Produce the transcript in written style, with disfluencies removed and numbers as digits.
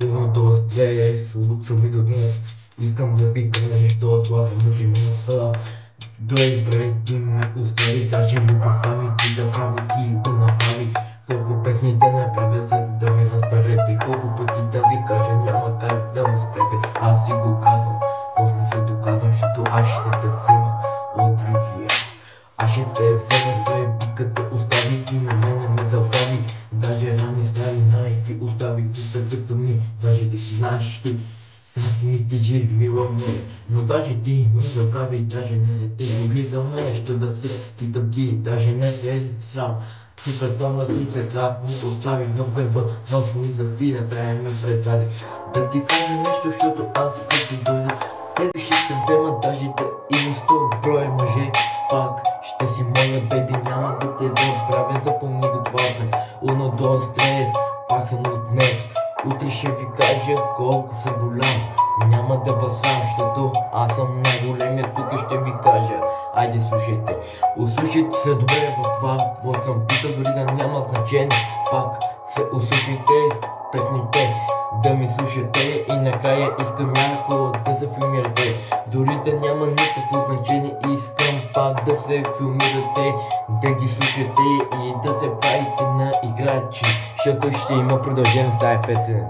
Едното стрес, луксови до днес. Искам да ви кажа, защото аз съм любимоса. Добре, ти ме остави, даже любовта ми ти да прави, ти го направи. Колко песни да направя, за да ви разберете. Колко пъти да ви кажа, няма как да ме спрете. Аз си го казвам, после се доказвам, защото аз ще те взема от другия. Аз ще те взема, той като остави, ти на мене ме забрави. Даже рани старина и ти остави в сърцето ми. Даже ти си знаеш, ти живи във мен, но даже ти ми забрави, даже не те моли за нещо да се питам ти, даже не се срам. Ти световна сърца ми остави в гърба, нос ми завира, трябва ме предаде. Да ти кажа нещо, защото аз като дойда, тебе ще те взема, даже да имам 100 броя мъже. Пак ще си моя беби, няма да те забравя, запомни го това бе. Уно до стрес, пак съм от днес. Утре ще ви кажа колко съм голям. Няма да възсам, защото аз съм най-големия. Тук ще ви кажа, айде слушайте. Услушайте се добре в това, какво съм писал, дори да няма значение. Пак се услушайте песните, да ми слушате. И накрая искам яко да се филмирате. Дори да няма никакво значение, искам пак да се филмирате, да ги слушате и да се правите на играчи, защото ще има продължение в тази песен.